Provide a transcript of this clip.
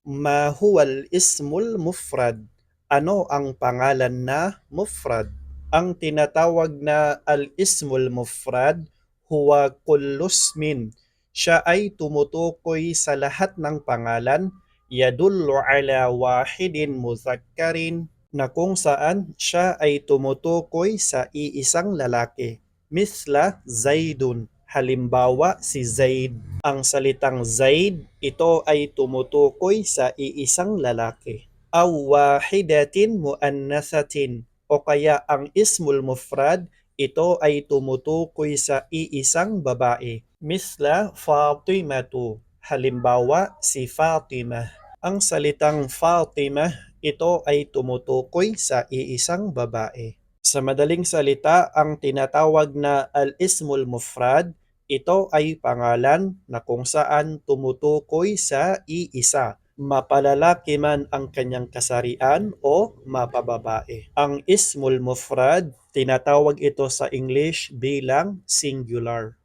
Ma huwal ismul mufrad? Ano ang pangalan na mufrad? Ang tinatawag na al-ismul mufrad huwa kullusmin. Siya ay tumutukoy sa lahat ng pangalan yadullu ala wahidin muzakkarin na kung saan siya ay tumutukoy sa iisang lalaki. Misla Zaidun. Halimbawa si Zaid. Ang salitang Zaid, ito ay tumutukoy sa iisang lalaki. Aw wahidatin muannasatin o kaya ang ismul mufrad, ito ay tumutukoy sa iisang babae. Misla Fatimatu. Halimbawa si Fatimah. Ang salitang Fatimah, ito ay tumutukoy sa iisang babae. Sa madaling salita, ang tinatawag na al-ismul mufrad, ito ay pangalan na kung saan tumutukoy sa iisa, mapalalaki man ang kanyang kasarian o mapababae. Ang ismul mufrad, tinatawag ito sa English bilang singular.